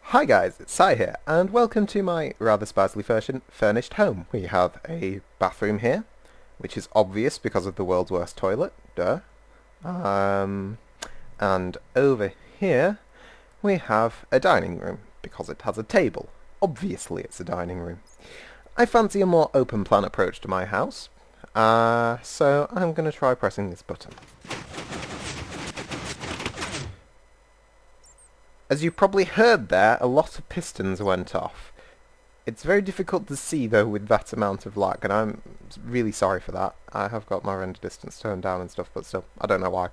Hi guys, it's Sai here, and welcome to my rather sparsely furnished home. We have a bathroom here, which is obvious because of the world's worst toilet, duh. And over here we have a dining room, because it has a table. Obviously it's a dining room. I fancy a more open plan approach to my house, so I'm going to try pressing this button. As you probably heard there, a lot of pistons went off. It's very difficult to see though with that amount of lag, and I'm really sorry for that. I have got my render distance turned down and stuff, but still, I don't know why.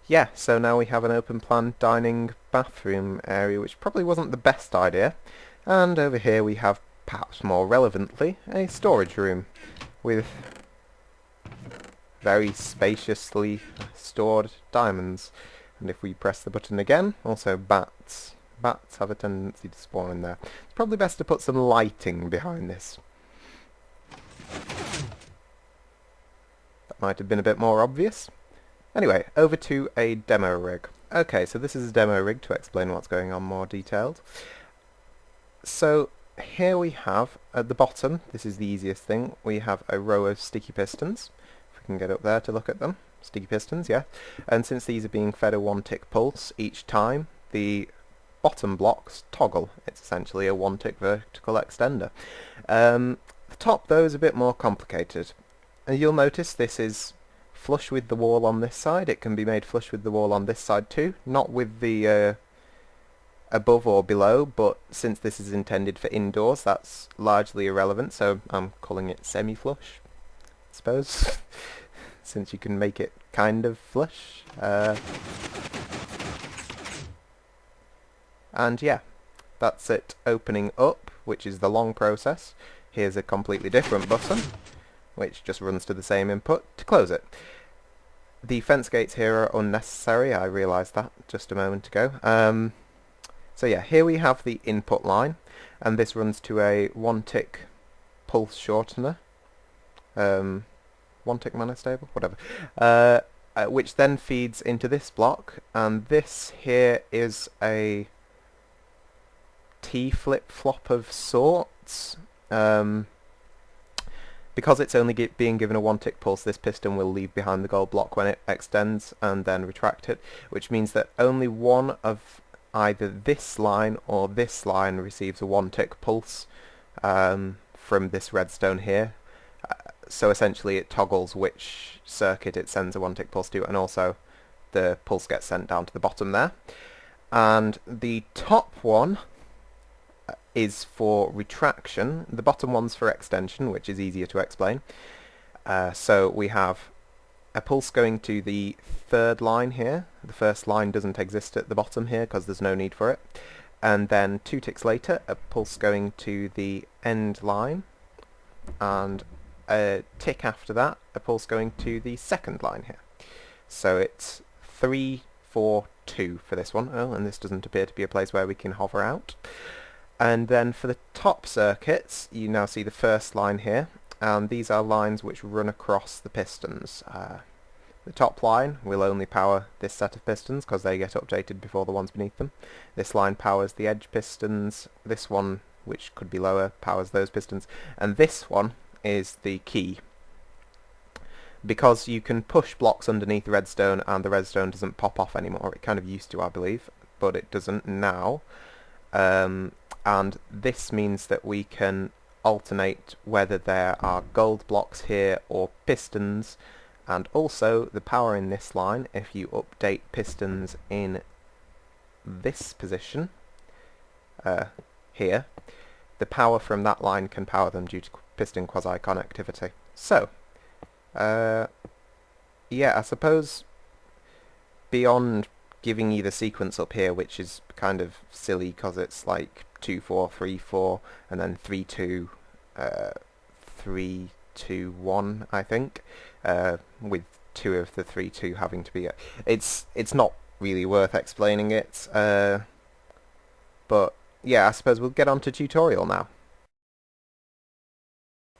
Yeah, so now we have an open plan dining bathroom area, which probably wasn't the best idea. And over here we have, perhaps more relevantly, a storage room with very spaciously stored diamonds. And if we press the button again, also bats. Bats have a tendency to spawn in there. It's probably best to put some lighting behind this. That might have been a bit more obvious. Anyway, over to a demo rig. Okay, so this is a demo rig to explain what's going on more detailed. So here we have, at the bottom, this is the easiest thing, we have a row of sticky pistons. If we can get up there to look at them. Sticky pistons, yeah. And since these are being fed a one-tick pulse each time, the bottom blocks toggle. It's essentially a one-tick vertical extender. The top, though, is a bit more complicated. And you'll notice this is flush with the wall on this side. It can be made flush with the wall on this side too. Not with the above or below, but since this is intended for indoors, that's largely irrelevant, so I'm calling it semi-flush, I suppose. Since you can make it kind of flush. And yeah, that's it opening up, which is the long process. Here's a completely different button, which just runs to the same input to close it. The fence gates here are unnecessary, I realised that just a moment ago. So yeah, here we have the input line, and this runs to a one-tick pulse shortener. One-tick monostable, whatever, which then feeds into this block, and this here is a T flip-flop of sorts. Because it's only being given a one-tick pulse, this piston will leave behind the gold block when it extends and then retract it, which means that only one of either this line or this line receives a one-tick pulse from this redstone here. So essentially it toggles which circuit it sends a one-tick pulse to, and also the pulse gets sent down to the bottom there. And the top one is for retraction. The bottom one's for extension, which is easier to explain. So we have a pulse going to the third line here. The first line doesn't exist at the bottom here because there's no need for it. And then 2 ticks later, a pulse going to the end line, and a tick after that, a pulse going to the second line here. So it's 3, 4, 2 for this one. Oh, and this doesn't appear to be a place where we can hover out. And then for the top circuits, you now see the first line here, and these are lines which run across the pistons. The top line will only power this set of pistons because they get updated before the ones beneath them. This line powers the edge pistons. This one, which could be lower, powers those pistons. And this one is the key. Because you can push blocks underneath the redstone and the redstone doesn't pop off anymore. It kind of used to, I believe, but it doesn't now. And this means that we can alternate whether there are gold blocks here or pistons, and also the power in this line, if you update pistons in this position here, the power from that line can power them due to piston quasi-connectivity. So, yeah, I suppose beyond giving you the sequence up here, which is kind of silly because it's like 2, 4, 3, 4, and then 3, 2, 3, 2, 1, I think, with 2 of the 3, 2 having to be... It's not really worth explaining it, but yeah, I suppose we'll get on to tutorial now.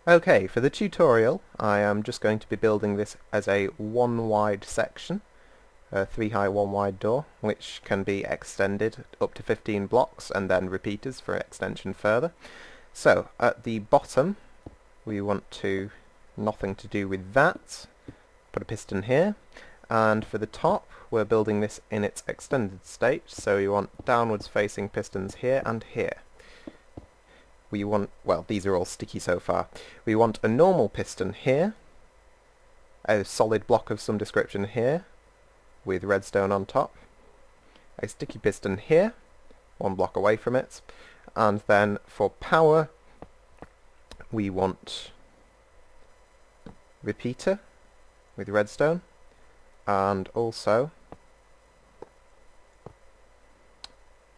Okay, for the tutorial, I am just going to be building this as a one wide section, a 3 high 1 wide door, which can be extended up to 15 blocks, and then repeaters for extension further. So at the bottom we want to nothing to do with that, put a piston here, and for the top we're building this in its extended state, so we want downwards facing pistons here and here. We want, well, these are all sticky so far. We want a normal piston here, a solid block of some description here with redstone on top, a sticky piston here, one block away from it, and then for power we want repeater with redstone, and also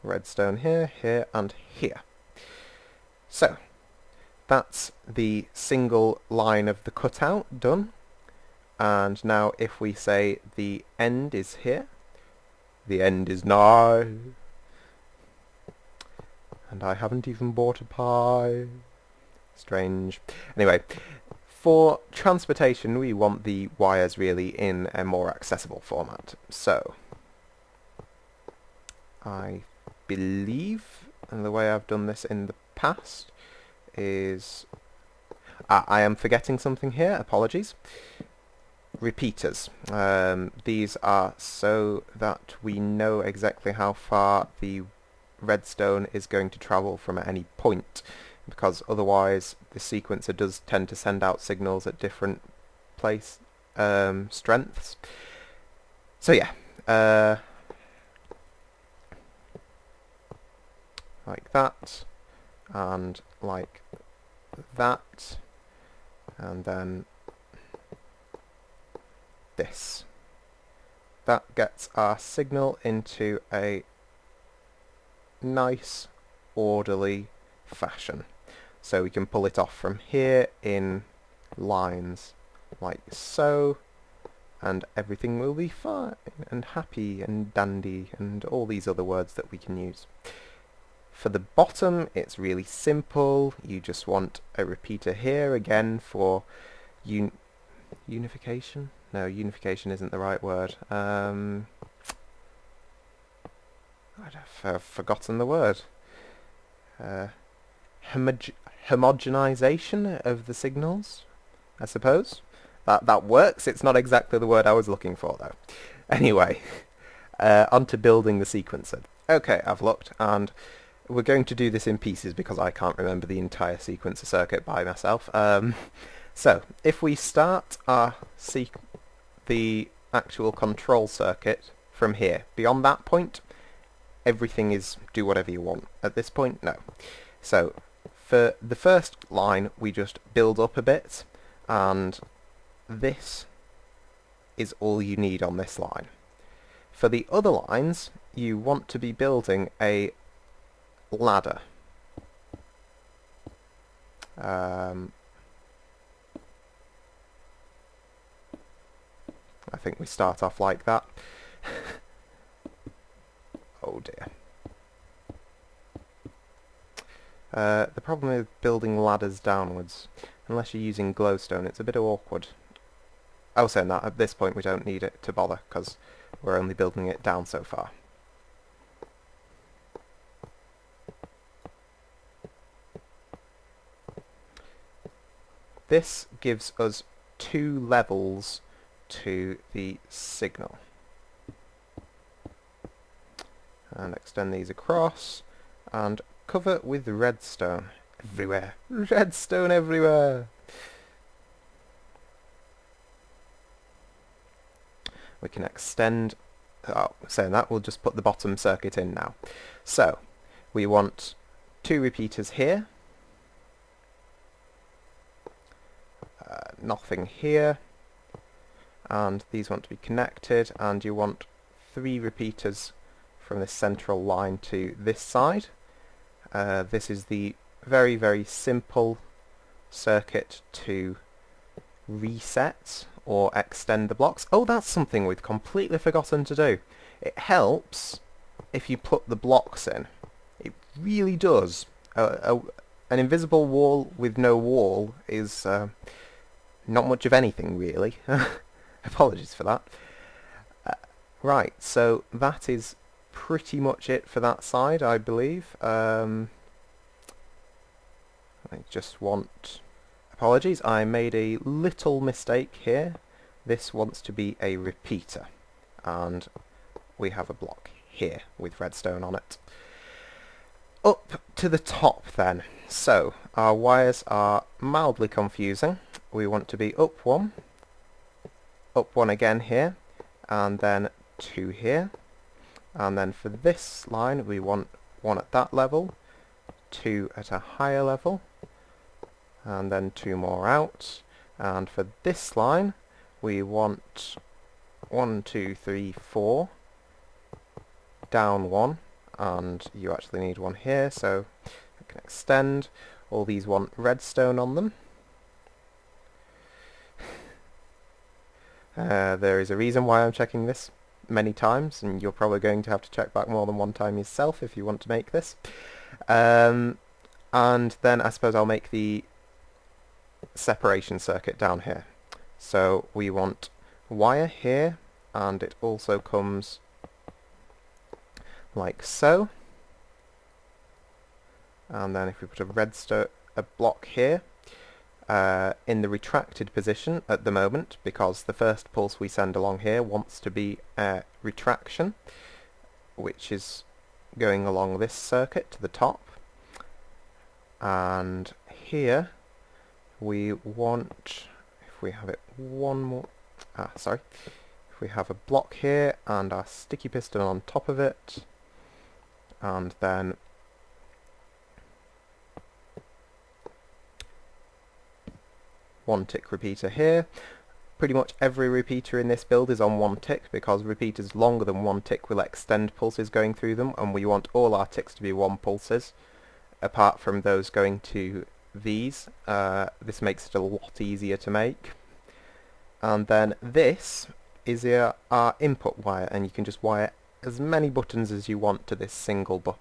redstone here, here and here. So that's the single line of the cutout done, and now if we say the end is here, the end is nigh, and I haven't even bought a pie. Strange. Anyway, for transportation we want the wires really in a more accessible format. So I believe, and the way I've done this in the past is... I am forgetting something here, apologies. Repeaters. These are so that we know exactly how far the redstone is going to travel from any point, because otherwise the sequencer does tend to send out signals at different place strengths. So yeah, like that, and like that, and then this. That gets our signal into a nice, orderly fashion. So we can pull it off from here in lines like so, and everything will be fine and happy and dandy and all these other words that we can use. For the bottom it's really simple. You just want a repeater here again for unification? No, unification isn't the right word. I've forgotten the word. Homogenization of the signals, I suppose. That works. It's not exactly the word I was looking for, though. Anyway, onto building the sequencer. Okay, I've looked, and we're going to do this in pieces because I can't remember the entire sequencer circuit by myself. So, if we start the actual control circuit from here, beyond that point, everything is do whatever you want. At this point, no. So, for the first line, we just build up a bit, and this is all you need on this line. For the other lines, you want to be building a ladder. I think we start off like that. Oh dear. The problem with building ladders downwards, unless you're using glowstone, it's a bit awkward. Oh, saying that, at this point we don't need it to bother, because we're only building it down so far. This gives us 2 levels to the signal. And extend these across, and cover with redstone everywhere. Redstone everywhere! We can extend... Oh, saying that, we'll just put the bottom circuit in now. So, we want 2 repeaters here. Nothing here. And these want to be connected, and you want 3 repeaters from this central line to this side. This is the very, very simple circuit to reset or extend the blocks. Oh, that's something we've completely forgotten to do. It helps if you put the blocks in. It really does. An invisible wall with no wall is not much of anything, really. Apologies for that. Right, so that is pretty much it for that side, I believe. I just want... Apologies, I made a little mistake here. This wants to be a repeater, and we have a block here with redstone on it. Up to the top then. So, our wires are mildly confusing. We want to be up one again here, and then 2 here. And then for this line we want 1 at that level, 2 at a higher level, and then 2 more out. And for this line we want 1, 2, 3, 4, down 1, and you actually need 1 here, so I can extend. All these want redstone on them. There is a reason why I'm checking this many times, and you're probably going to have to check back more than one time yourself if you want to make this. And then I suppose I'll make the separation circuit down here. So we want wire here, and it also comes like so. And then if we put a block here, in the retracted position at the moment, because the first pulse we send along here wants to be retraction, which is going along this circuit to the top. And here we want, if we have it one more, if we have a block here and our sticky piston on top of it, and then one tick repeater here. Pretty much every repeater in this build is on 1 tick, because repeaters longer than 1 tick will extend pulses going through them, and we want all our ticks to be 1 pulses, apart from those going to these. This makes it a lot easier to make. And then this is our input wire, and you can just wire as many buttons as you want to this single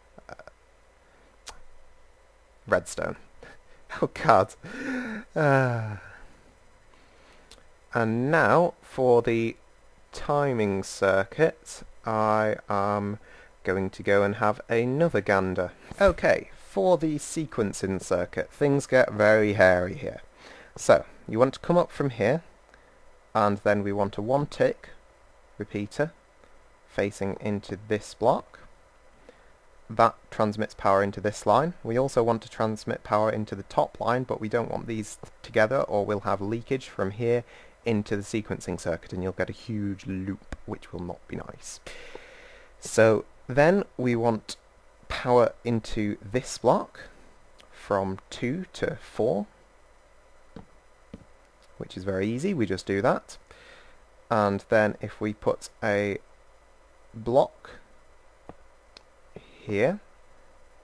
redstone. Oh god. And now for the timing circuit, I am going to go and have another gander. Okay, for the sequencing circuit, things get very hairy here. So, you want to come up from here, and then we want a 1 tick repeater facing into this block. That transmits power into this line. We also want to transmit power into the top line, but we don't want these together, or we'll have leakage from here into the sequencing circuit, and you'll get a huge loop, which will not be nice. So then we want power into this block from 2 to 4, which is very easy. We just do that. And then if we put a block here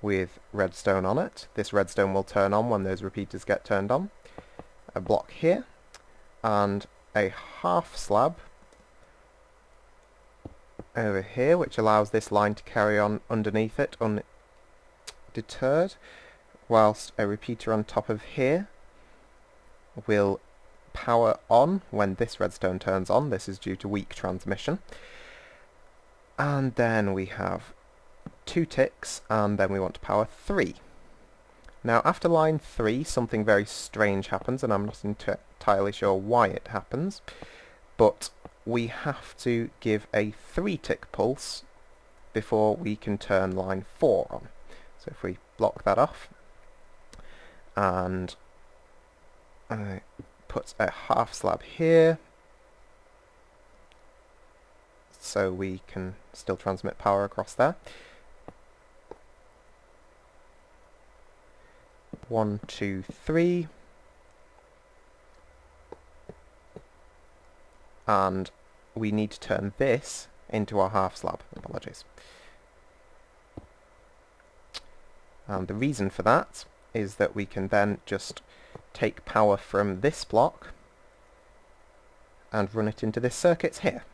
with redstone on it, this redstone will turn on when those repeaters get turned on. A block here, and a half slab over here, which allows this line to carry on underneath it undeterred, whilst a repeater on top of here will power on when this redstone turns on. This is due to weak transmission. And then we have 2 ticks, and then we want to power 3. Now after line 3 something very strange happens, and I'm not entirely sure why it happens, but we have to give a 3 tick pulse before we can turn line 4 on. So if we block that off and put a half slab here so we can still transmit power across there. 1, 2, 3, and we need to turn this into our half slab. Apologies. And the reason for that is that we can then just take power from this block and run it into this circuit here.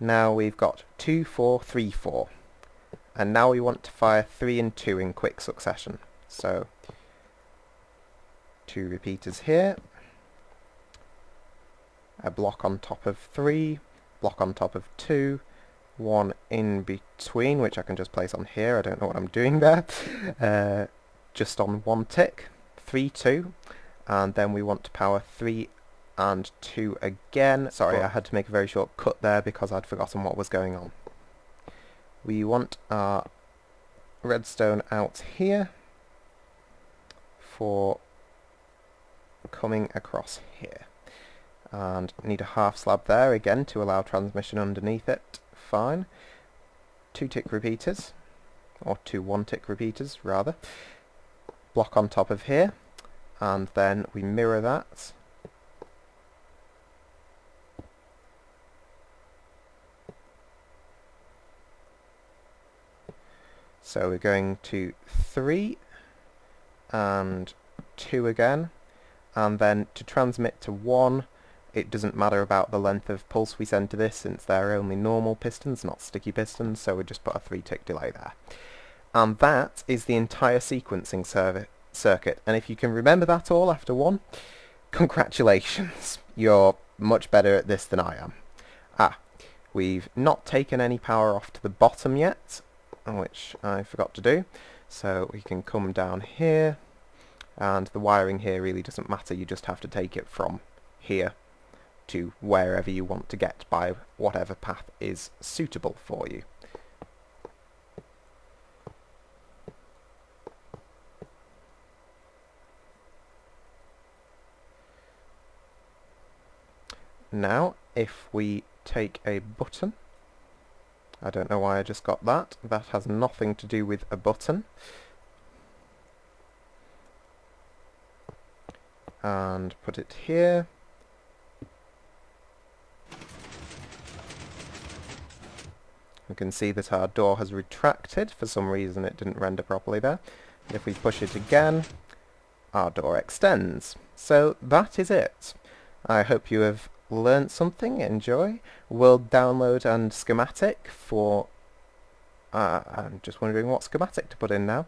Now we've got 2, 4, 3, 4, and now we want to fire 3 and 2 in quick succession. So 2 repeaters here, a block on top of 3, block on top of 2, 1 in between, which I can just place on here. I don't know what I'm doing there. Just on 1 tick, 3, 2, and then we want to power 3 and 2 again. Sorry, I had to make a very short cut there because I'd forgotten what was going on. We want our redstone out here for coming across here. And need a half slab there again to allow transmission underneath it. Fine. 2 tick repeaters, or 2 1 tick repeaters rather. Block on top of here, and then we mirror that. So we're going to 3 and 2 again, and then to transmit to 1, it doesn't matter about the length of pulse we send to this since they're only normal pistons, not sticky pistons, so we just put a 3 tick delay there. And that is the entire sequencing circuit, and if you can remember that all after 1, congratulations, you're much better at this than I am. We've not taken any power off to the bottom yet, which I forgot to do, so we can come down here, and the wiring here really doesn't matter, you just have to take it from here to wherever you want to get by whatever path is suitable for you. Now, if we take a button, I don't know why I just got that, that has nothing to do with a button, and put it here. You can see that our door has retracted. For some reason it didn't render properly there. And if we push it again, our door extends. So that is it. I hope you have learnt something. Enjoy. World download and schematic for... I'm just wondering what schematic to put in now.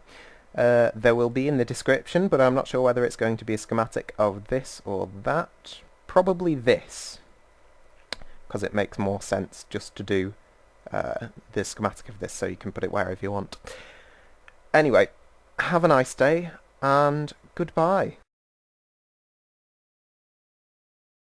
There will be in the description, but I'm not sure whether it's going to be a schematic of this or that. Probably this, because it makes more sense just to do the schematic of this, so you can put it wherever you want. Anyway, have a nice day, and goodbye.